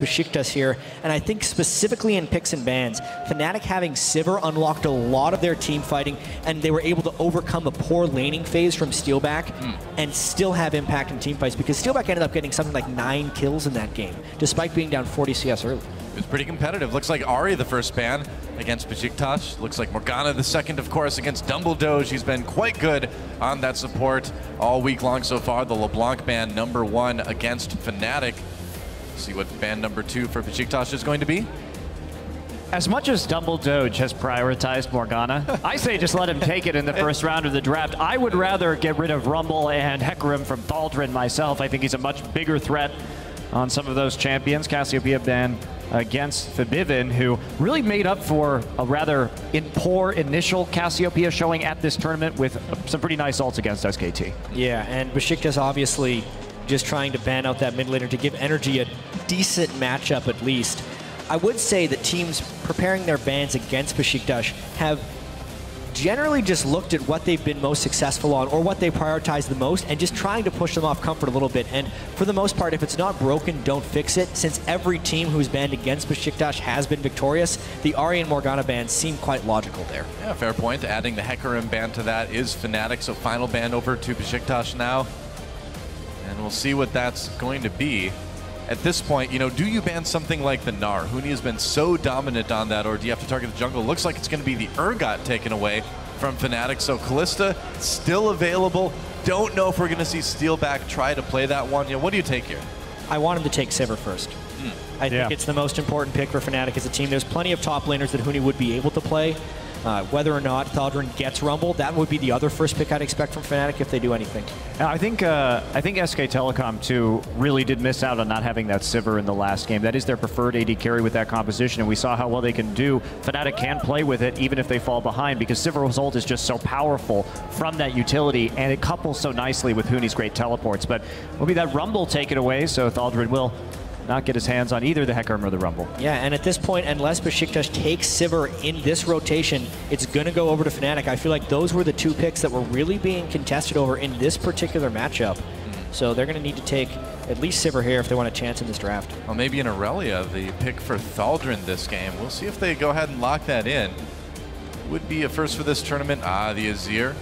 Beşiktaş here, and I think specifically in picks and bans, Fnatic having Sivir unlocked a lot of their team fighting, and they were able to overcome a poor laning phase from Steelback and still have impact in team fights, because Steelback ended up getting something like 9 kills in that game, despite being down 40 CS early. It was pretty competitive. Looks like Ari the first ban against Beşiktaş. Looks like Morgana the second, of course, against Dumbledore. She's been quite good on that support all week long so far. The LeBlanc ban #1 against Fnatic. See what ban #2 for Beşiktaş is going to be. As much as Dumbledore has prioritized Morgana, I say just let him take it in the first round of the draft. I would rather get rid of Rumble and Hecarim from Thaldrun myself. I think he's a much bigger threat on some of those champions. Cassiopeia ban against Fabivin, who really made up for a rather poor initial Cassiopeia showing at this tournament with some pretty nice ults against SKT. Yeah, and Beşiktaş obviously just trying to ban out that mid laner to give Energy a decent matchup at least. I would say that teams preparing their bans against Beşiktaş have generally just looked at what they've been most successful on or what they prioritize the most and just trying to push them off comfort a little bit. And for the most part, if it's not broken, don't fix it. Since every team who's banned against Beşiktaş has been victorious, the Ari and Morgana bans seem quite logical there. Yeah, fair point. Adding the Hecarim ban to that is Fnatic, so final ban over to Beşiktaş now. And we'll see what that's going to be. At this point, you know, do you ban something like the Gnar? Huni has been so dominant on that, or do you have to target the jungle? Looks like it's going to be the Urgot taken away from Fnatic. So Kalista still available. Don't know if we're going to see Steelback try to play that one. You know, what do you take here? I want him to take Sivir first. I think it's the most important pick for Fnatic as a team. There's plenty of top laners that Huni would be able to play. Whether or not Thaldrun gets Rumble, that would be the other first pick I'd expect from Fnatic if they do anything. I think SK Telecom too really did miss out on not having that Sivir in the last game. That is their preferred AD carry with that composition, and we saw how well they can do. Fnatic can play with it even if they fall behind, because Sivir's ult is just so powerful from that utility, and it couples so nicely with Huni's great teleports. But will be that Rumble take it away, so Thaldrun will not get his hands on either the Hecarim or the Rumble. Yeah, and at this point, unless Beşiktaş takes Sivir in this rotation, it's going to go over to Fnatic. I feel like those were the two picks that were really being contested over in this particular matchup. So they're going to need to take at least Sivir here if they want a chance in this draft. Well, maybe an Aurelia, the pick for Thaldrun this game. We'll see if they go ahead and lock that in. Would be a first for this tournament. The Azir.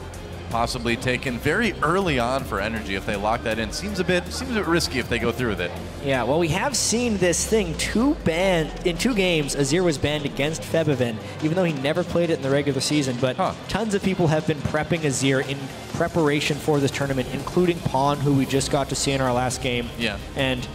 Possibly taken very early on for Energy if they lock that in. Seems a bit risky if they go through with it. Yeah, well, we have seen this thing in 2 games. Azir was banned against Fabivin, even though he never played it in the regular season. But tons of people have been prepping Azir in preparation for this tournament, including Pawn, who we just got to see in our last game. Yeah. And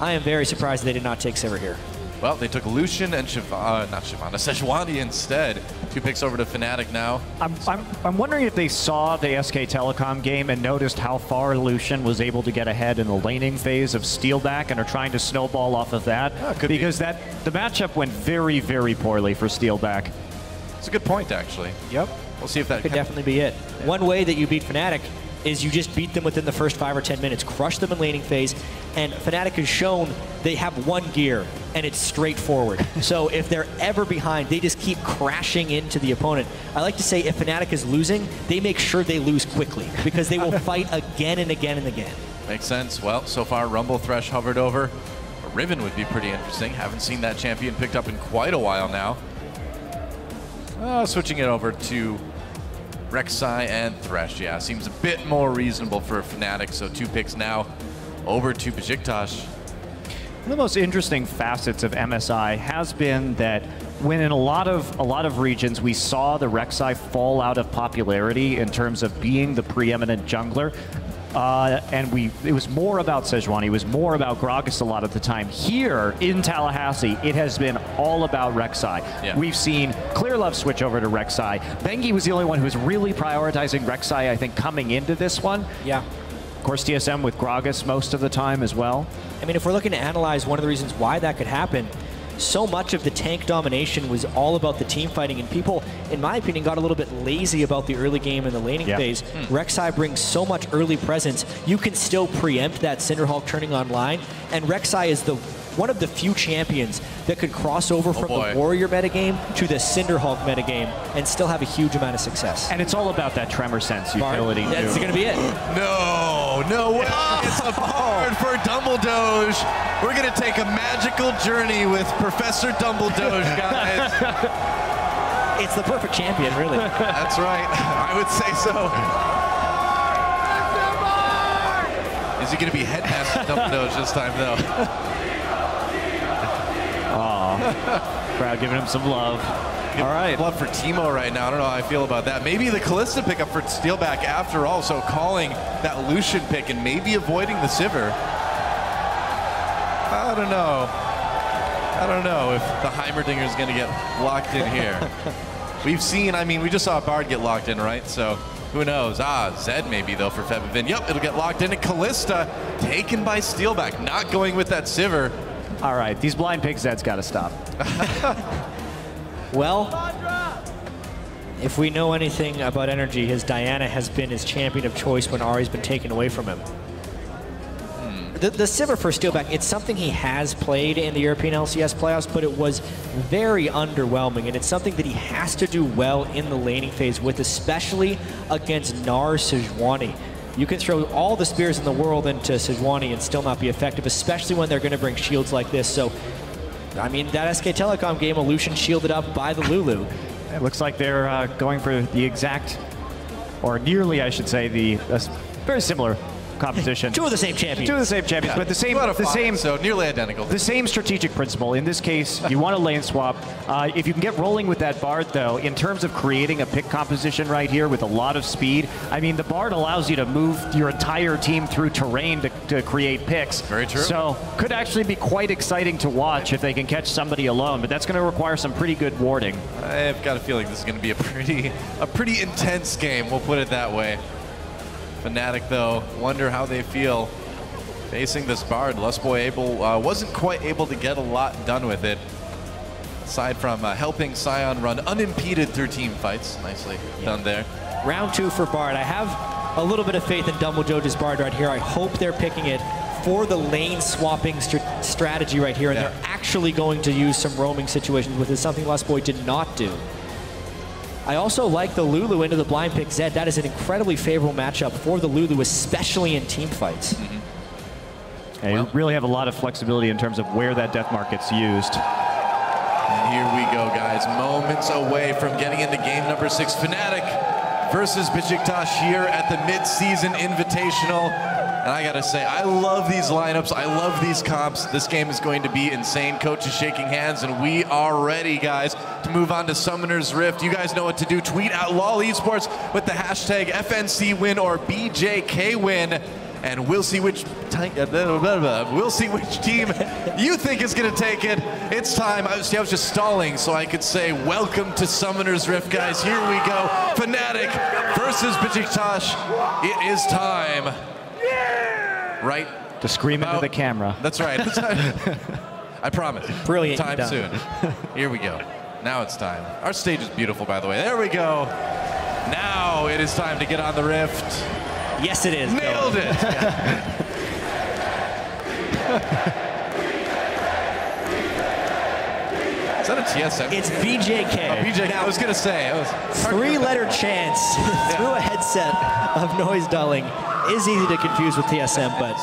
I am very surprised they did not take Sivir here. Well, they took Lucian and Sejuani instead. 2 picks over to Fnatic now. I'm wondering if they saw the SK Telecom game and noticed how far Lucian was able to get ahead in the laning phase of Steelback and are trying to snowball off of that. Because the matchup went very, very poorly for Steelback. It's a good point, actually. Yep. We'll see if that could definitely be it. Yeah. One way that you beat Fnatic is you just beat them within the first 5 or 10 minutes, crush them in laning phase, and Fnatic has shown they have one gear, and it's straightforward. So if they're ever behind, they just keep crashing into the opponent. I like to say if Fnatic is losing, they make sure they lose quickly, because they will fight again and again and again. Makes sense. Well, so far Rumble Thresh hovered over. A Riven would be pretty interesting. Haven't seen that champion picked up in quite a while now. Switching it over to Rek'Sai and Thresh, yeah, seems a bit more reasonable for Fnatic, so 2 picks now over to Beşiktaş. One of the most interesting facets of MSI has been that when in a lot of regions we saw the Rek'Sai fall out of popularity in terms of being the preeminent jungler, and it was more about Sejuani, it was more about Gragas a lot of the time. Here in Tallahassee, it has been all about Rek'Sai. Yeah. We've seen Clearlove switch over to Rek'Sai. Bengi was the only one who was really prioritizing Rek'Sai, I think, coming into this one. Yeah. Of course, TSM with Gragas most of the time as well. I mean, if we're looking to analyze one of the reasons why that could happen, so much of the tank domination was all about the team fighting, and people, in my opinion, got a little bit lazy about the early game and the laning phase. Rek'Sai brings so much early presence, you can still preempt that Cinderhawk turning online, and Rek'Sai is the one of the few champions that could cross over from the Warrior metagame to the Cinderhulk metagame and still have a huge amount of success. And it's all about that tremor sense utility. That's going to be it. No way. It's a Bard for Dumbledoge. We're going to take a magical journey with Professor Dumbledoge, guys. It's the perfect champion, really. That's right. I would say so. Is he going to be Headmaster Dumbledoge this time, though? Crowd giving him some love. All right. Love for Teemo right now. I don't know how I feel about that. Maybe the Kalista pickup for Steelback after all, so calling that Lucian pick and maybe avoiding the Sivir. I don't know. I don't know if the Heimerdinger is going to get locked in here. We've seen, I mean, we just saw Bard get locked in, right? So who knows? Zed maybe, though, for Febivin. Yep, it'll get locked in. And Kalista taken by Steelback, not going with that Sivir. All right, these blind pick Zed's got to stop. Well, if we know anything about Energy, his Diana has been his champion of choice when Ahri's been taken away from him. The Sivir for Steelback, it's something he has played in the European LCS playoffs, but it was very underwhelming, and it's something that he has to do well in the laning phase with, especially against Gnar Sejuani. You can throw all the spears in the world into Sejuani and still not be effective, especially when they're going to bring shields like this. So, I mean, that SK Telecom game, Lucian shielded up by the Lulu. It looks like they're going for the exact, or nearly, I should say, the very similar composition. Two of the same champions. Two of the same champions, Yeah, but the same, so nearly identical. The same strategic principle. In this case, you want a lane swap. If you can get rolling with that Bard, though, in terms of creating a pick composition right here with a lot of speed, I mean, the Bard allows you to move your entire team through terrain to create picks. Very true. So could actually be quite exciting to watch if they can catch somebody alone, but that's going to require some pretty good warding. I've got a feeling this is going to be a pretty intense game. We'll put it that way. Fnatic, though, wonder how they feel facing this Bard. Lustboy wasn't quite able to get a lot done with it, aside from helping Sion run unimpeded through team fights. Nicely done there. Round 2 for Bard. I have a little bit of faith in Dumbledoge's Bard right here. I hope they're picking it for the lane swapping strategy right here, and they're actually going to use some roaming situations with it, something Lustboy did not do. I also like the Lulu into the blind pick Zed. That is an incredibly favorable matchup for the Lulu, especially in team fights. And you really have a lot of flexibility in terms of where that death mark gets used. And here we go, guys. Moments away from getting into game number 6. Fnatic versus Beşiktaş here at the mid-season invitational. And I gotta say, I love these lineups. I love these comps. This game is going to be insane. Coach is shaking hands, and we are ready, guys, to move on to Summoner's Rift. You guys know what to do. Tweet out LOL eSports with the hashtag FNC win or BJK win, and we'll see which team you think is going to take it. It's time. I was just stalling so I could say welcome to Summoner's Rift, guys. Here we go. Fnatic versus Beşiktaş. It is time. Right? To scream into the camera. That's right. I promise. Brilliant. Time soon. Here we go. Now it's time. Our stage is beautiful, by the way. There we go. Now it is time to get on the Rift. Yes, it is. Nailed it. Is that a TSM? It's BJK. Oh, BJK. Now, I was going to say. 3-letter chance through a headset of noise dulling is easy to confuse with TSM, but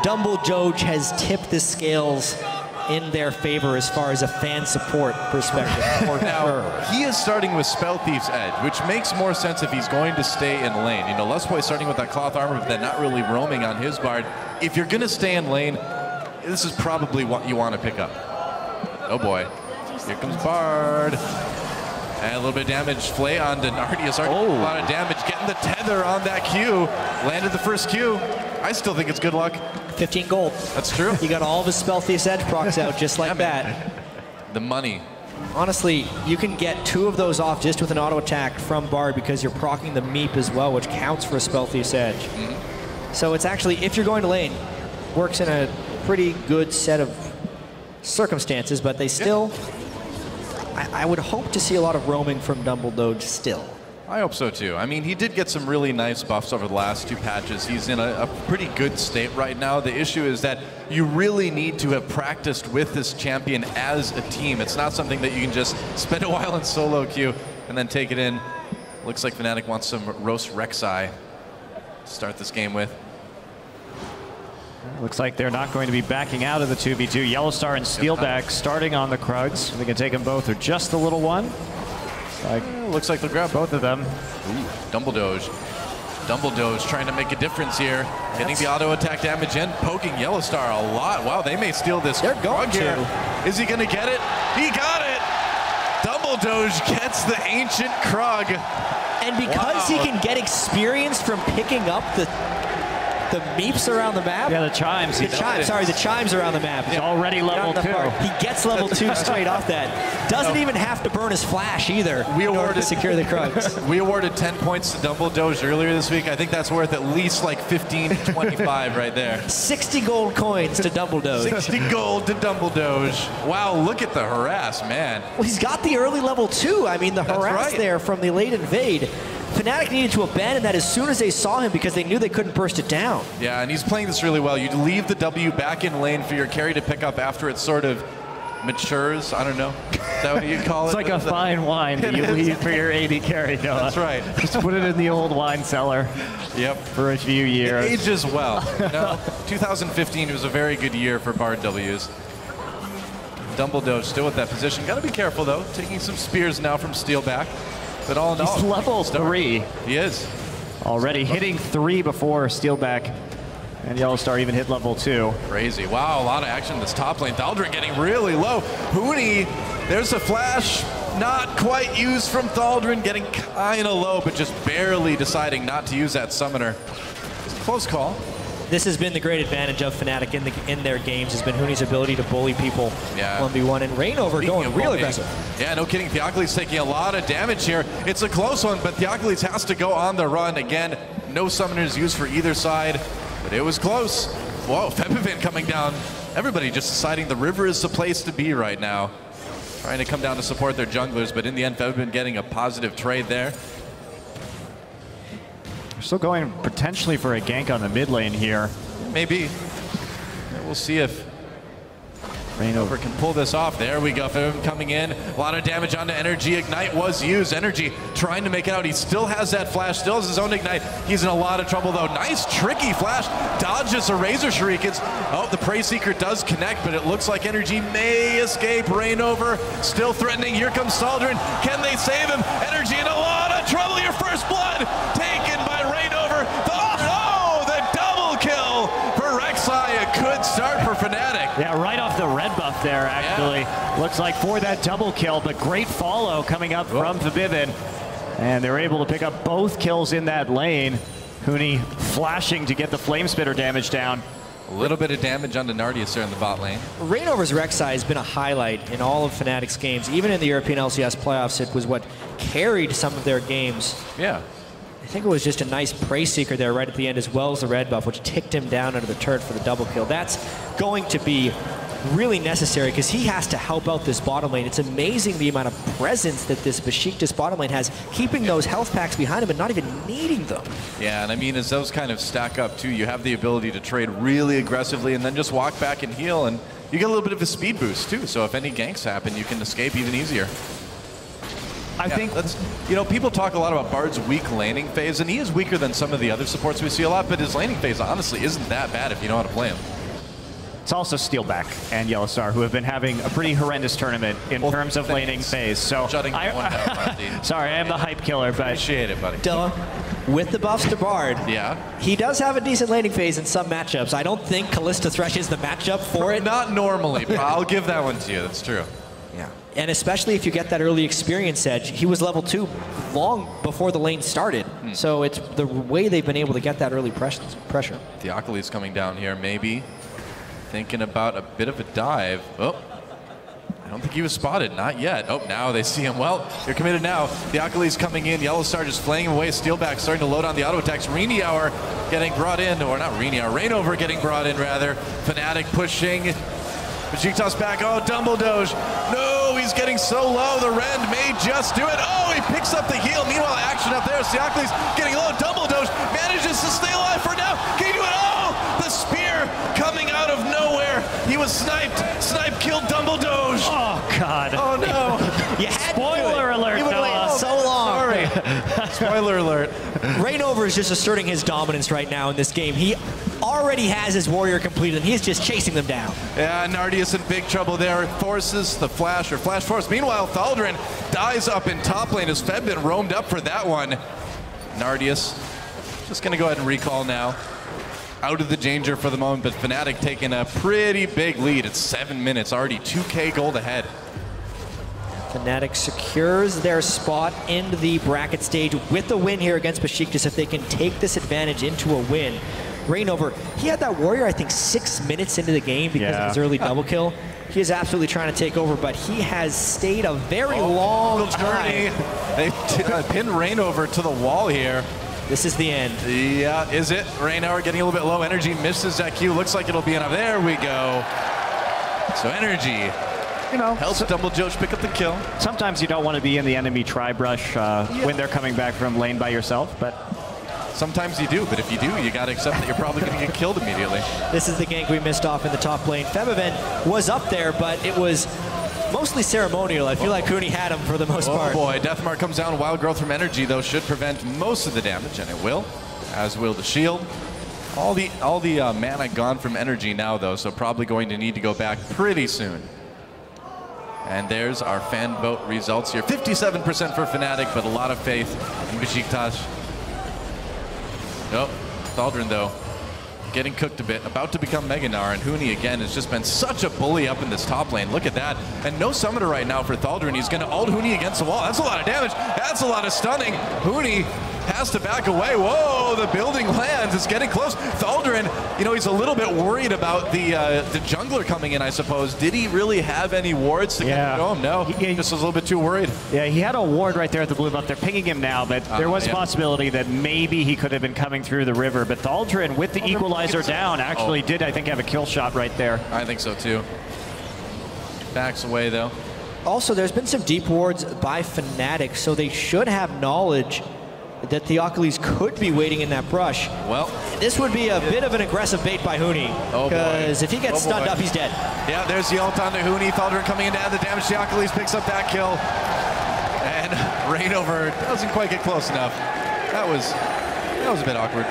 Dumbledoge has tipped the scales in their favor as far as a fan support perspective. Now, he is starting with Spell Thief's Edge, which makes more sense if he's going to stay in lane. You know, Lustboy starting with that cloth armor, but then not really roaming on his Bard. If you're going to stay in lane, this is probably what you want to pick up. Oh boy. Here comes Bard. And a little bit of damage. Flay on Denardius. A lot of damage. Getting the tether on that Q. Landed the first Q. I still think it's good luck. 15 gold. That's true. You got all of his Spell Thief's Edge procs out just like that. The money. Honestly, you can get 2 of those off just with an auto attack from Bard because you're proccing the Meep as well, which counts for a Spell Thief's Edge. So it's actually, if you're going to lane, works in a pretty good set of circumstances, but they still... I would hope to see a lot of roaming from Dumbledoge still. I hope so too. I mean, he did get some really nice buffs over the last 2 patches. He's in a pretty good state right now. The issue is that you really need to have practiced with this champion as a team. It's not something that you can just spend a while in solo queue and then take it in. Looks like Fnatic wants some roast Rek'Sai to start this game with. Looks like they're not going to be backing out of the 2v2. Yellowstar and Steelback starting on the Krugs. They can take them both or just the little one. Looks like they'll grab both of them. Ooh, Dumbledore trying to make a difference here. Getting the auto attack damage in, poking Yellowstar a lot. Wow, they may steal this. They're going here. Is he going to get it? He got it! Dumbledore gets the ancient Krug. And because he can get experience from picking up the meeps around the map. Yeah, the chimes. The chimes around the map. He's already level 2. He gets level 2 straight off that. Doesn't even have to burn his flash either in order to secure the Krugs. We awarded 10 points to Dumbledore earlier this week. I think that's worth at least like 15 to 25 right there. 60 gold coins to Dumbledore. 60 gold to Dumbledore. Wow, look at the harass, man. Well, he's got the early level 2. I mean, the harass there from the late invade. Fnatic needed to abandon that as soon as they saw him because they knew they couldn't burst it down. Yeah, and he's playing this really well. You leave the W back in lane for your carry to pick up after it sort of matures. I don't know. Is that what you call it? It's like a fine wine that you leave for your AD carry, Noah. That's right. Just put it in the old wine cellar. Yep. For a few years. It ages well. No, 2015 was a very good year for Bard Ws. Dumbledore still with that position. Got to be careful, though. Taking some spears now from Steelback. But all in all, he's level 3. He is. Already hitting 3 before Steelback and Yellowstar even hit level 2. Crazy. Wow, a lot of action in this top lane. Thaldrin getting really low. Huni, there's a flash. Not quite used from Thaldrin, getting kind of low, but just barely deciding not to use that summoner. Close call. This has been the great advantage of Fnatic in their games, has been Huni's ability to bully people 1v1, and Reignover going real aggressive. Yeah, no kidding. Theocles taking a lot of damage here. It's a close one, but Theocles has to go on the run. Again, no summoners used for either side, but it was close. Whoa, Febivin coming down. Everybody just deciding the river is the place to be right now. Trying to come down to support their junglers, but in the end, Febivin getting a positive trade there. They're still going potentially for a gank on the mid lane here. Maybe. We'll see if Reignover can pull this off. There we go. Febivin coming in. A lot of damage onto Energy. Ignite was used. Energy trying to make it out. He still has that flash. Still has his own Ignite. He's in a lot of trouble, though. Nice, tricky flash. Dodges a Razor Shurikens. Oh, the Prey Seeker does connect, but it looks like Energy may escape. Reignover still threatening. Here comes Thaldrin. Can they save him? Energy in a lot of trouble. Your first blood taken by Reignover. Oh, the double kill for Rek'Sai. A good start for Fnatic. Yeah, right off the red buff there, actually. Yeah. Looks like for that double kill, but great follow coming up from Febivin. And they're able to pick up both kills in that lane. Huni flashing to get the Flame Spitter damage down. A little bit of damage onto Nardius there in the bot lane. Reignover's Rek'Sai has been a highlight in all of Fnatic's games. Even in the European LCS playoffs, it was what carried some of their games. Yeah. I think it was just a nice Prey Seeker there right at the end, as well as the red buff, which ticked him down under the turret for the double kill. That's going to be really necessary because he has to help out this bottom lane. It's amazing the amount of presence that this Beşiktaş bottom lane has, keeping those health packs behind him and not even needing them. Yeah, and I mean, as those kind of stack up too, you have the ability to trade really aggressively and then just walk back and heal, and you get a little bit of a speed boost too. So if any ganks happen, you can escape even easier. I think that's, you know, people talk a lot about Bard's weak laning phase, and he is weaker than some of the other supports we see a lot, but his laning phase honestly isn't that bad if you know how to play him. It's also Steelback and Yellowstar who have been having a pretty horrendous tournament in terms of laning phase. So shutting that one down, sorry, I am the hype killer, but appreciate it, buddy. Duh. With the buffs to Bard, he does have a decent laning phase in some matchups. I don't think Kalista Thresh is the matchup for it. Not normally, but I'll give that one to you. That's true. Yeah. And especially if you get that early experience edge, he was level 2 long before the lane started. So it's the way they've been able to get that early pressure. Theocles coming down here, maybe thinking about a bit of a dive. Oh, I don't think he was spotted, not yet. Oh, now they see him. Well, you're committed now. Theocles coming in, Yellowstar just flaying him away. Steelback starting to load on the auto attacks. Reignover getting brought in, or not Reignover getting brought in rather. Fnatic pushing. Beşiktaş back. Oh, Dumbledore. No, he's getting so low. The Rend may just do it. Oh, he picks up the heal. Meanwhile, action up there. Siakli's getting low. Dumbledore manages to stay alive for now. Can he do it? Oh, the spear coming out of nowhere. He was sniped. Snipe killed Dumbledore. Oh, God. Oh, no. Spoiler alert, Noah. So long. Sorry. Spoiler alert. Reignover is just asserting his dominance right now in this game. He already has his warrior completed, and he's just chasing them down. Yeah, Nardius in big trouble there. Forces the flash, or flash force. Meanwhile, Thaldrin dies up in top lane as Fedbin roamed up for that one. Nardius just going to go ahead and recall now. Out of the danger for the moment, but Fnatic taking a pretty big lead. It's 7 minutes, already 2K gold ahead. Fnatic secures their spot in the bracket stage with the win here against Beşiktaş. If they can take this advantage into a win. Reignover, he had that warrior, I think, 6 minutes into the game because of his early double kill. He is absolutely trying to take over, but he has stayed a very long time. They pinned Reignover to the wall here. This is the end. Yeah, is it? Reignover getting a little bit low energy, misses that Q. Looks like it'll be enough. There we go. So energy, helps Dumbledore pick up the kill. Sometimes you don't want to be in the enemy tri-brush when they're coming back from lane by yourself, but sometimes you do, but if you do, you got to accept that you're probably going to get killed immediately. This is the gank we missed off in the top lane. Febiven was up there, but it was mostly ceremonial. I feel like Huni had him for the most part. Oh boy, Deathmark comes down. Wild Growth from energy, though, should prevent most of the damage, and it will, as will the shield. All the mana gone from energy now, though, so probably going to need to go back pretty soon. And there's our fan vote results here. 57% for Fnatic, but a lot of faith in Beşiktaş. Nope, Thaldrin, though, getting cooked a bit, about to become Meganar, and Huni again has just been such a bully up in this top lane. Look at that, and no summoner right now for Thaldrin. He's going to ult Huni against the wall. That's a lot of damage. That's a lot of stunning. Huni has to back away. Whoa, the building lands. It's getting close. Thaldrin, he's a little bit worried about the jungler coming in, I suppose. Did he really have any wards to get to him? No, he just was a little bit too worried. Yeah, he had a ward right there at the blue buff. They're pinging him now, but there was a possibility that maybe he could have been coming through the river. But Thaldrin, with the equalizer down, actually did, I think, have a kill shot right there. I think so, too. Backs away, though. Also, there's been some deep wards by Fnatic, so they should have knowledge that Theocles could be waiting in that brush. Well, this would be a bit of an aggressive bait by Huni, because if he gets stunned up, he's dead. Yeah, there's the ult on the Huni. Thaldrin coming in to add the damage. Theocles picks up that kill, and Reignover doesn't quite get close enough. That was a bit awkward.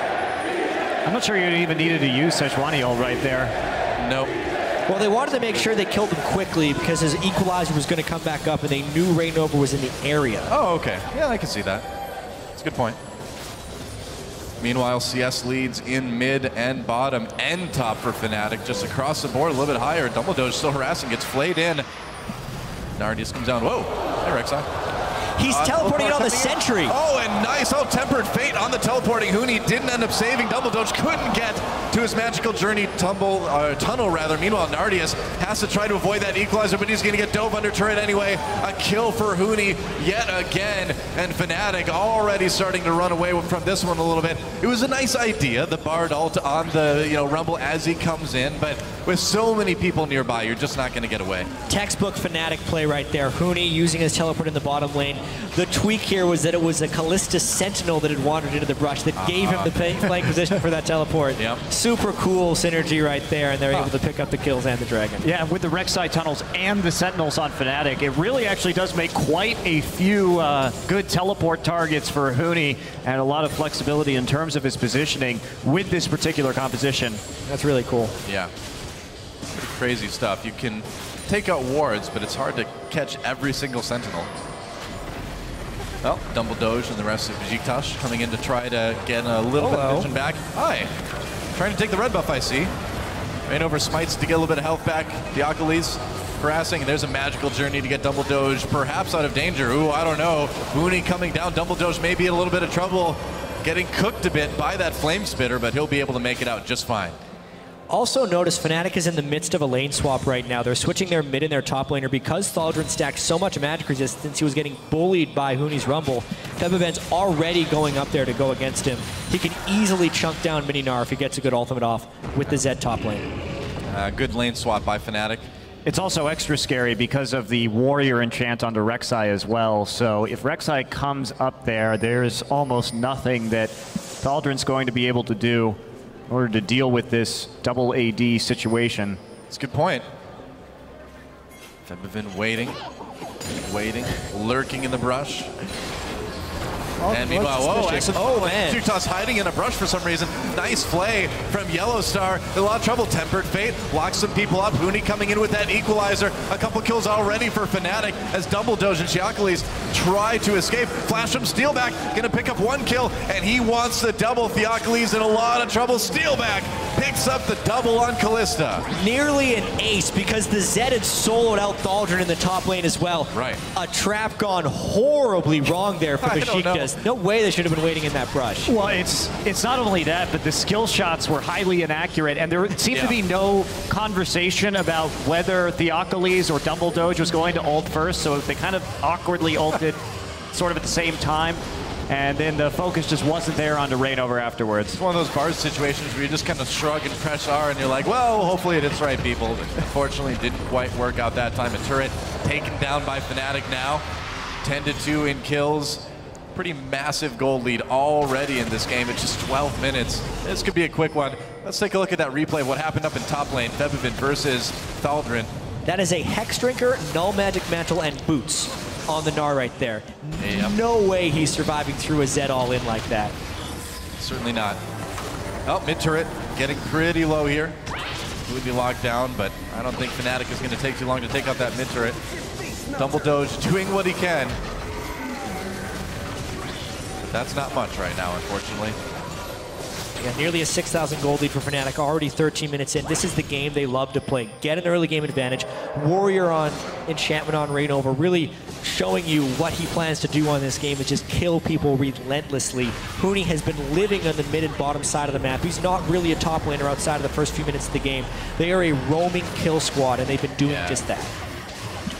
I'm not sure you even needed to use Sejuani ult right there. Nope. Well, they wanted to make sure they killed him quickly because his equalizer was going to come back up, and they knew Reignover was in the area. Oh, okay. Yeah, I can see that. That's a good point. Meanwhile, CS leads in mid and bottom and top for Fnatic. Just across the board, a little bit higher. Dumbledore still harassing, gets flayed in. Nardius comes down. Whoa, hey, Rek'Sai. He's teleporting on the sentry. Oh, and nice. Oh, tempered fate on the teleporting. Huni didn't end up saving. Dumbledore couldn't get to his magical journey tunnel. Meanwhile, Nardius has to try to avoid that equalizer, but he's going to get dove under turret anyway. A kill for Huni yet again. And Fnatic already starting to run away from this one a little bit. It was a nice idea, the Bard ult on the Rumble as he comes in, but with so many people nearby, you're just not going to get away. Textbook Fnatic play right there. Huni using his teleport in the bottom lane. The tweak here was that it was a Callista Sentinel that had wandered into the brush that gave him the flank position for that teleport. Yep. Super cool synergy right there, and they're able to pick up the kills and the dragon. Yeah, with the Rek'Sai tunnels and the Sentinels on Fnatic, it really actually does make quite a few good teleport targets for Huni, and a lot of flexibility in terms of his positioning with this particular composition. That's really cool. Yeah. Pretty crazy stuff. You can take out wards, but it's hard to catch every single Sentinel. Well, Dumbledore and the rest of Beşiktaş coming in to try to get a little bit of vision back. Hi. Trying to take the red buff, I see. Reignover smites to get a little bit of health back. Theocles harassing, and there's a magical journey to get Dumbledore perhaps out of danger. Ooh, I don't know. Huni coming down. Dumbledore may be in a little bit of trouble, getting cooked a bit by that flame spitter, but he'll be able to make it out just fine. Also notice Fnatic is in the midst of a lane swap right now. They're switching their mid and their top laner because Thaldrin stacked so much magic resistance. He was getting bullied by Huni's Rumble. Febiven's already going up there to go against him. He can easily chunk down Mininar if he gets a good ultimate off with the Zed top lane. Good lane swap by Fnatic. It's also extra scary because of the warrior enchant onto Rek'Sai as well. So if Rek'Sai comes up there, there's almost nothing that Thaldren's going to be able to do in order to deal with this double AD situation. That's a good point. Febiven waiting, lurking in the brush. And meanwhile, man. Beşiktaş hiding in a brush for some reason. Nice play from Yellowstar. A lot of trouble. Tempered Fate locks some people up. Huni coming in with that equalizer. A couple kills already for Fnatic as Double Doge and Xiaokalis try to escape. Flash him, Steelback gonna pick up 1 kill, and he wants the double. Theokalis in a lot of trouble. Steelback picks up the double on Kalista. Nearly an ace because the Zed had soloed out Thaldren in the top lane as well. Right. A trap gone horribly wrong there for Beşiktaş. No way they should have been waiting in that brush. Well, it's not only that, but the skill shots were highly inaccurate, and there seemed to be no conversation about whether Theokalis or Double Doge was going to ult first, so they kind of awkwardly ulted sort of at the same time, and then the focus just wasn't there onto Reignover afterwards. It's one of those bars situations where you just kind of shrug and press R, and you're like, well, hopefully it is right, people. But unfortunately, it didn't quite work out that time. A turret taken down by Fnatic now. 10-2 in kills. Pretty massive goal lead already in this game. It's just 12 minutes. This could be a quick one. Let's take a look at that replay of what happened up in top lane. Febiven versus Thaldren. That is a Hex Drinker, Null Magic Mantle, and Boots on the Gnar right there. Yep. No way he's surviving through a Zed all in like that. Certainly not. Oh, mid turret getting pretty low here. It would be locked down, but I don't think Fnatic is going to take too long to take out that mid turret. Double Doge doing what he can. That's not much right now, unfortunately. Yeah, nearly a 6,000 gold lead for Fnatic, already 13 minutes in. This is the game they love to play. Get an early game advantage. Warrior on Enchantment on Reignover, really showing you what he plans to do on this game is just kill people relentlessly. Huni has been living on the mid and bottom side of the map. He's not really a top laner outside of the first few minutes of the game. They are a roaming kill squad, and they've been doing just that.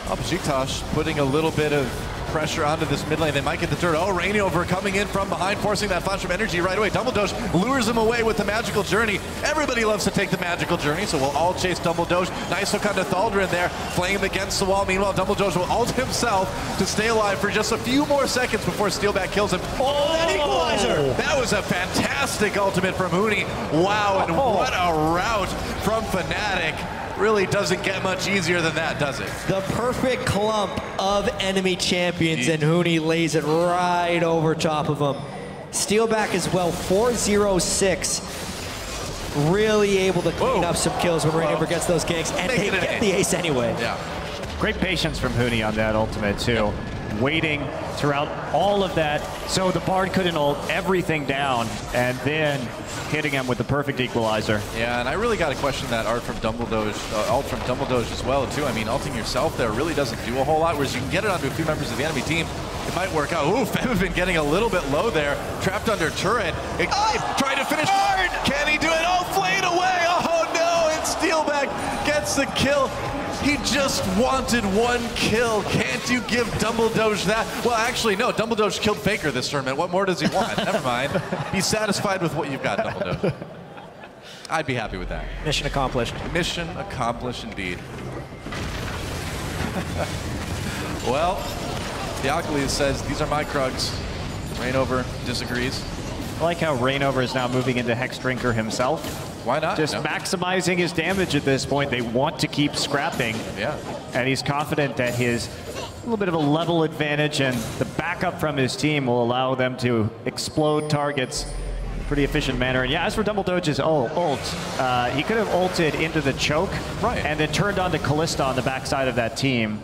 Oh, Beşiktaş putting a little bit of pressure onto this mid lane. They might get the turret. Oh, Reignover coming in from behind, forcing that flash of energy right away. Double Doge lures him away with the magical journey. Everybody loves to take the magical journey, so we'll all chase Double Doge. Nice hook onto Thaldren there, playing him against the wall. Meanwhile, Double Doge will ult himself to stay alive for just a few more seconds before Steelback kills him. Oh, that equalizer! That was a fantastic ultimate from Huni. Wow, and what a rout from Fnatic. Really doesn't get much easier than that, does it? The perfect clump of enemy champions, and Huni lays it right over top of him. Steelback as well, 4-0-6. Really able to clean up some kills when Reignover gets those ganks, and they get the ace anyway. Yeah. Great patience from Huni on that ultimate, too. Waiting throughout all of that, so the Bard couldn't ult everything down, and then hitting him with the perfect equalizer. Yeah, and I really got to question that ult from Double Doge as well, too. I mean, ulting yourself there really doesn't do a whole lot, whereas you can get it onto a few members of the enemy team. It might work out. Ooh, Febiven getting a little bit low there, trapped under turret. Trying to finish. Can he do it? Oh, flayed away. Oh, no, and Steelback gets the kill. He just wanted 1 kill. Can't you give Double Doge that? Well, actually, no. Double Doge killed Faker this tournament. What more does he want? Never mind. Be satisfied with what you've got, Double Doge. I'd be happy with that. Mission accomplished. Mission accomplished, indeed. Well, Theokalis says, these are my Krugs. Reignover disagrees. I like how Reignover is now moving into Hex Drinker himself. Why not? Just maximizing his damage at this point. They want to keep scrapping. Yeah. And he's confident that his little bit of a level advantage and the backup from his team will allow them to explode targets in a pretty efficient manner. And yeah, as for Double Doge's ult, he could have ulted into the choke and then turned on to Kalista on the backside of that team.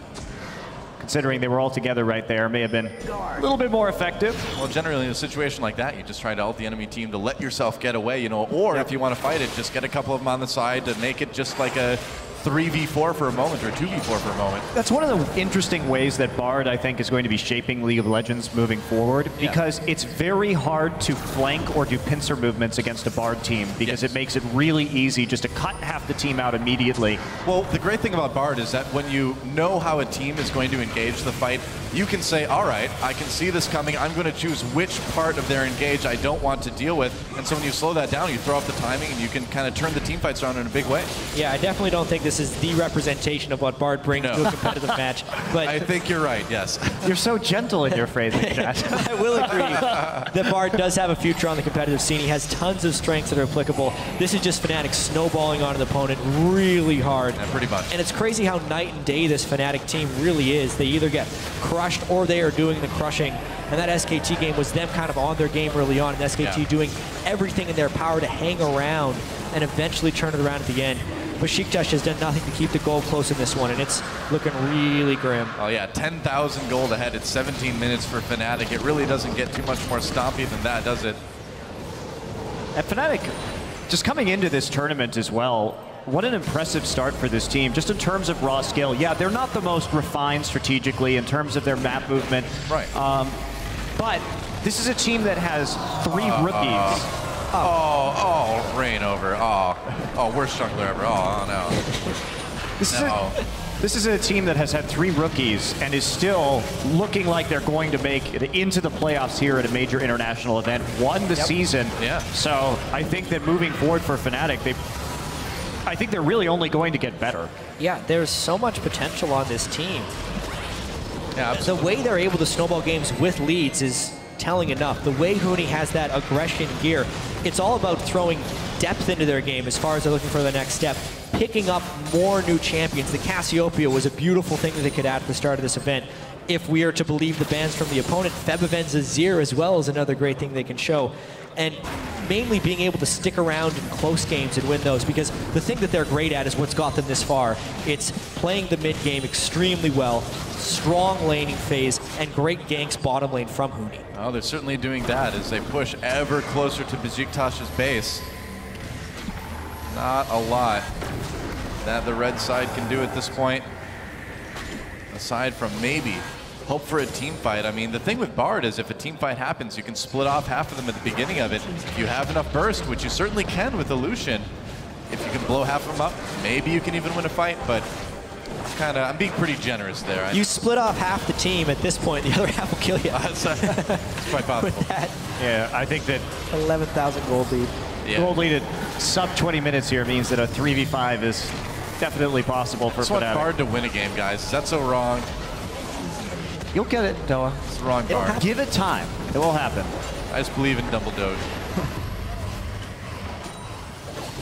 Considering they were all together right there, may have been a little bit more effective. Well, generally in a situation like that, you just try to ult the enemy team to let yourself get away, you know, or if you want to fight it, just get a couple of them on the side to make it just like a 3v4 for a moment or 2v4 for a moment. That's one of the interesting ways that Bard, I think, is going to be shaping League of Legends moving forward, because it's very hard to flank or do pincer movements against a Bard team, because it makes it really easy just to cut half the team out immediately. Well, the great thing about Bard is that when you know how a team is going to engage the fight, you can say, all right, I can see this coming. I'm going to choose which part of their engage I don't want to deal with. And so when you slow that down, you throw off the timing and you can kind of turn the team fights around in a big way. Yeah, I definitely don't think this this is the representation of what Bard brings to a competitive match. But I think you're right, yes. You're so gentle in your phrasing, Chad. I will agree that Bard does have a future on the competitive scene. He has tons of strengths that are applicable. This is just Fnatic snowballing on an opponent really hard. Yeah, pretty much. And it's crazy how night and day this Fnatic team really is. They either get crushed or they are doing the crushing. And that SKT game was them kind of on their game early on, and SKT doing everything in their power to hang around and eventually turn it around at the end. Beşiktaş has done nothing to keep the goal close in this one, and it's looking really grim. Oh yeah, 10,000 gold ahead. It's 17 minutes for Fnatic. It really doesn't get too much more stompy than that, does it? And Fnatic, just coming into this tournament as well, what an impressive start for this team, just in terms of raw skill. Yeah, they're not the most refined strategically in terms of their map movement. Right. But this is a team that has 3 rookies. Rain over. Worst jungler ever. Oh, no. This is a team that has had 3 rookies and is still looking like they're going to make it into the playoffs here at a major international event. Won the season. Yeah. So I think that moving forward for Fnatic, I think they're really only going to get better. Yeah, there's so much potential on this team. Yeah, the way they're able to snowball games with leads is telling enough. The way Huni has that aggression gear, it's all about throwing depth into their game as far as they're looking for the next step, picking up more new champions. The Cassiopeia was a beautiful thing that they could add at the start of this event. If we are to believe the bans from the opponent, Febiven's Azir as well is another great thing they can show. And mainly being able to stick around in close games and win those, because the thing that they're great at is what's got them this far. It's playing the mid game extremely well, strong laning phase, and great ganks bottom lane from Huni. Oh, they're certainly doing that as they push ever closer to Beşiktaş's base. Not a lot that the red side can do at this point, aside from maybe hope for a team fight. I mean, the thing with Bard is if a team fight happens, you can split off half of them at the beginning of it. If you have enough burst, which you certainly can with Illusion, if you can blow half of them up, maybe you can even win a fight, but I'm being pretty generous there. You split off half the team at this point, the other half will kill you. It's quite possible. With that, Yeah, I think that 11,000 gold lead. Yeah. Gold lead at sub 20 minutes here means that a 3v5 is definitely possible for Fnatic. I just want Bard to win a game, guys. That's so wrong. You'll get it, Doa. It's the wrong Bard. Give it time. It will happen. I just believe in Double Doge.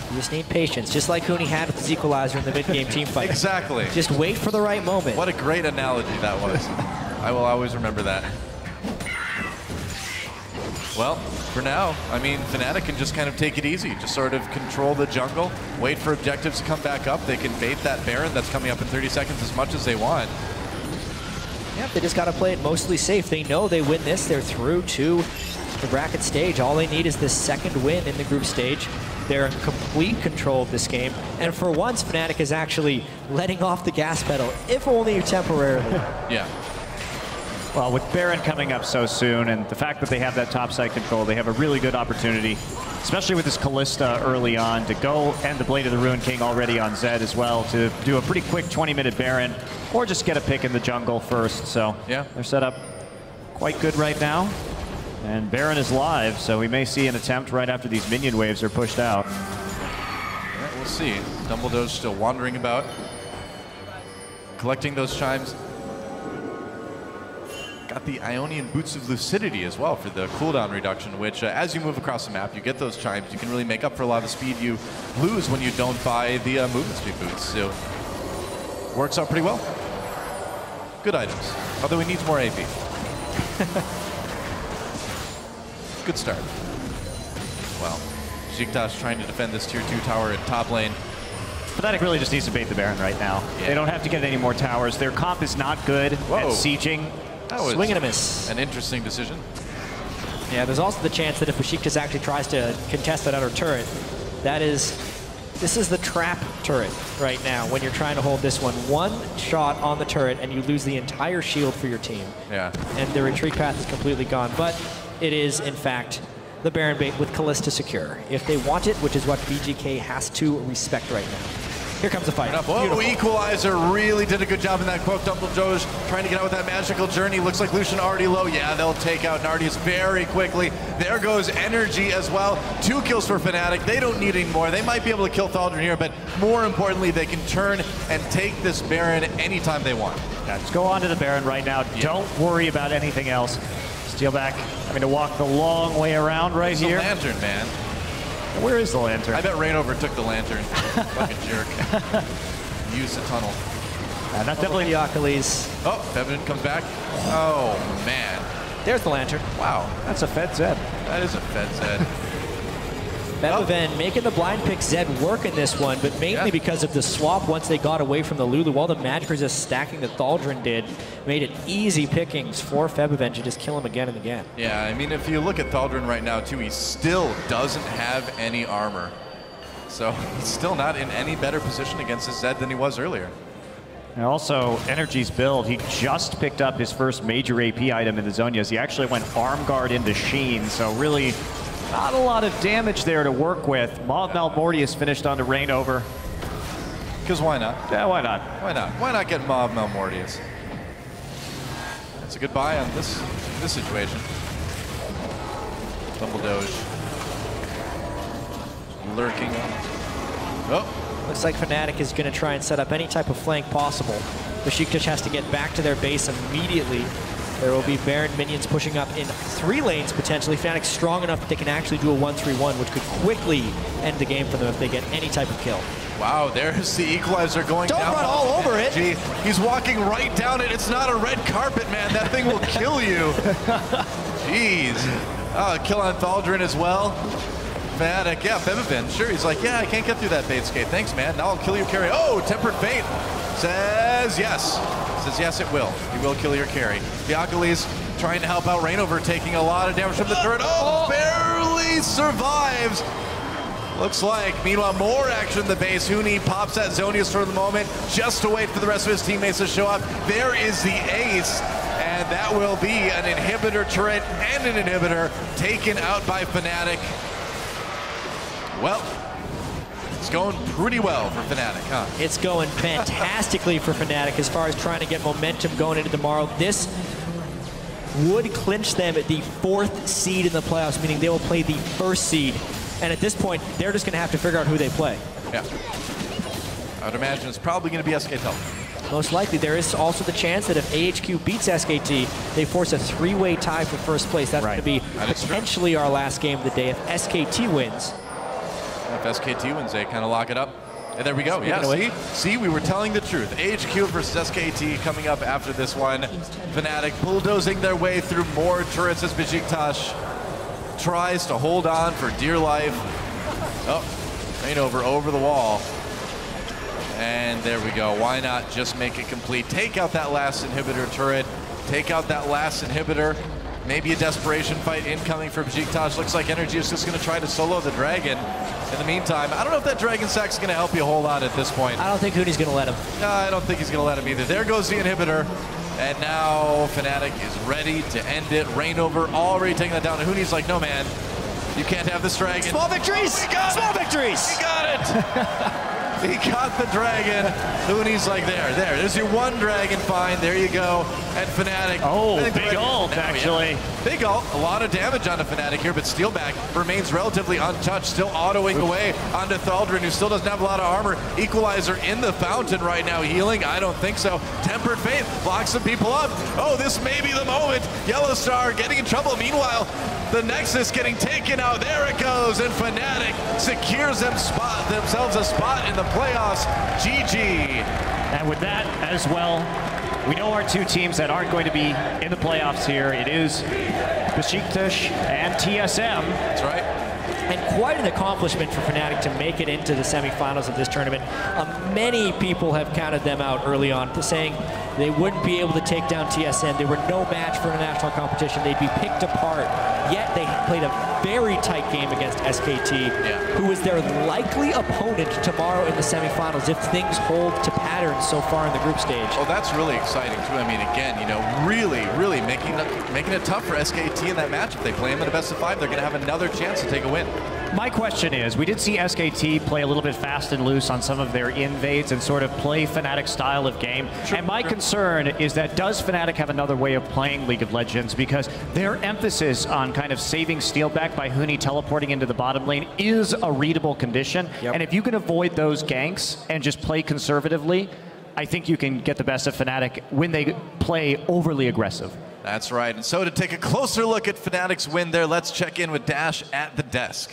You just need patience, just like Huni had with his equalizer in the mid-game team fight. Exactly. Just wait for the right moment. What a great analogy that was. I will always remember that. Well, for now, I mean, Fnatic can just kind of take it easy. Just sort of control the jungle, wait for objectives to come back up. They can bait that Baron that's coming up in 30 seconds as much as they want. Yep, they just got to play it mostly safe. They know they win this, they're through to the bracket stage. All they need is this second win in the group stage. They're in complete control of this game. And for once, Fnatic is actually letting off the gas pedal, if only temporarily. Yeah. Well, with Baron coming up so soon and the fact that they have that topside control, they have a really good opportunity, especially with this Kalista early on, to go and the Blade of the Ruined King already on Zed as well, to do a pretty quick 20-minute Baron, or just get a pick in the jungle first. So yeah, they're set up quite good right now. And Baron is live, so we may see an attempt right after these minion waves are pushed out. Yeah, we'll see. Dumbledore's still wandering about, collecting those chimes. Got the Ionian Boots of Lucidity as well for the cooldown reduction, which as you move across the map, you get those chimes. You can really make up for a lot of the speed you lose when you don't buy the movement speed boots. So works out pretty well. Good items, although he needs more AP. Good start. Well, Beşiktaş trying to defend this tier 2 tower in top lane. Fnatic really just needs to bait the Baron right now. Yeah. They don't have to get any more towers. Their comp is not good at sieging. That was swing and a miss. An interesting decision. Yeah, there's also the chance that if Beşiktaş actually tries to contest that outer turret, this is the trap turret right now when you're trying to hold this one. One shot on the turret and you lose the entire shield for your team. Yeah. And the retreat path is completely gone. But it is, in fact, the Baron bait with Kalista secure. If they want it, which is what BJK has to respect right now. Here comes the fight. Whoa, Equalizer really did a good job in that quote. Double Doge trying to get out with that magical journey. Looks like Lucian already low. Yeah, they'll take out Nardius very quickly. There goes Energy as well. 2 kills for Fnatic. They don't need any more. They might be able to kill Thaldron here, but more importantly, they can turn and take this Baron anytime they want. Yeah, just go on to the Baron right now. Yeah. Don't worry about anything else. Steelback having to walk the long way around right here. The lantern, man. Where is the lantern? I bet Rainover took the lantern. Fucking jerk. Use the tunnel. That's definitely the Achilles. Oh, Feminine comes back. Oh, man. There's the lantern. Wow. That's a Fed Zed. That is a Fed Zed. Bebeven making the blind pick Zed work in this one, but mainly because of the swap once they got away from the Lulu. All the magic resist stacking that Thaldron did made it easy pickings for Bebeven to just kill him again and again. Yeah, I mean, if you look at Thaldron right now, too, he still doesn't have any armor. So he's still not in any better position against his Zed than he was earlier. And also, Energy's build, he just picked up his first major AP item in the Zonias. He actually went Arm Guard into Sheen, so really not a lot of damage there to work with. Maw of Malmortius finished onto Rainover. Because why not? Yeah, why not? Why not? Why not get Maw of Malmortius? That's a good buy on this situation. Double Doge. Lurking on. Oh! Looks like Fnatic is going to try and set up any type of flank possible. Beşiktaş has to get back to their base immediately. There will be Baron minions pushing up in 3 lanes potentially. Fnatic's strong enough that they can actually do a 1-3-1, which could quickly end the game for them if they get any type of kill. Wow, there's the Equalizer going down. Don't run all over it. He's walking right down it. It's not a red carpet, man. That thing will kill you. Jeez. Oh, kill on Thaldron as well. Fnatic, yeah, Bebeven, sure. He's like, yeah, I can't get through that bait skate. Thanks, man. Now I'll kill your carry. Oh, Tempered Fate says yes. Says yes, it will. He will kill your carry. Achilles trying to help out Rainover, taking a lot of damage from the turret. Oh, barely survives. Looks like, meanwhile, more action in the base. Huni pops that Zonius for the moment, just to wait for the rest of his teammates to show up. There is the ace, and that will be an inhibitor turret and an inhibitor taken out by Fnatic. Well, it's going pretty well for Fnatic, huh? It's going fantastically for Fnatic as far as trying to get momentum going into tomorrow. This would clinch them at the 4th seed in the playoffs, meaning they will play the 1st seed. And at this point, they're just going to have to figure out who they play. Yeah. I would imagine it's probably going to be SKT. Most likely. There is also the chance that if AHQ beats SKT, they force a 3-way tie for 1st place. That's going to be potentially our last game of the day if SKT wins. If SKT wins, they kind of lock it up. And there we go. Yeah, see, we were telling the truth. AHQ versus SKT coming up after this one. Fnatic bulldozing their way through more turrets as Beşiktaş tries to hold on for dear life. Oh, Rainover over the wall. And there we go. Why not just make it complete? Take out that last inhibitor turret. Take out that last inhibitor. Maybe a desperation fight incoming for Beşiktaş. Looks like Energy is just going to try to solo the dragon. In the meantime, I don't know if that dragon sack's going to help you a whole lot at this point. I don't think Huni's going to let him. No, I don't think he's going to let him either. There goes the inhibitor. And now Fnatic is ready to end it. Rainover already taking that down. And Huni's like, no, man, you can't have this dragon. Small victories! Small victories! He got it! He got the dragon. Huni's like, there's your 1 dragon, fine, there you go. And Fnatic. Oh, big ult, actually. Yeah. Big ult, a lot of damage onto Fnatic here, but Steelback remains relatively untouched, still autoing away onto Thaldron, who still doesn't have a lot of armor. Equalizer in the fountain right now, healing? I don't think so. Tempered Fate blocks some people up. Oh, this may be the moment. Yellow Star getting in trouble. Meanwhile, the Nexus getting taken out. There it goes, and Fnatic secures themselves a spot in the playoffs. GG. And with that as well, we know our 2 teams that aren't going to be in the playoffs here. It is Beşiktaş and TSM. That's right. And quite an accomplishment for Fnatic to make it into the semifinals of this tournament. Many people have counted them out early on, saying they wouldn't be able to take down TSM. They were no match for a national competition. They'd be picked apart. Yet they played a very tight game against SKT, who is their likely opponent tomorrow in the semifinals if things hold to pattern. pattern so far in the group stage. Oh, that's really exciting too. I mean, again, you know, really making it tough for SKT in that match. If they play them in a best of 5, they're going to have another chance to take a win. My question is, we did see SKT play a little bit fast and loose on some of their invades and sort of play Fnatic style of game. Sure, and my concern is that does Fnatic have another way of playing League of Legends? Because their emphasis on kind of saving steal back by Huni teleporting into the bottom lane is a readable condition. Yep. And if you can avoid those ganks and just play conservatively, I think you can get the best of Fnatic when they play overly aggressive. That's right. And so to take a closer look at Fnatic's win there, let's check in with Dash at the desk.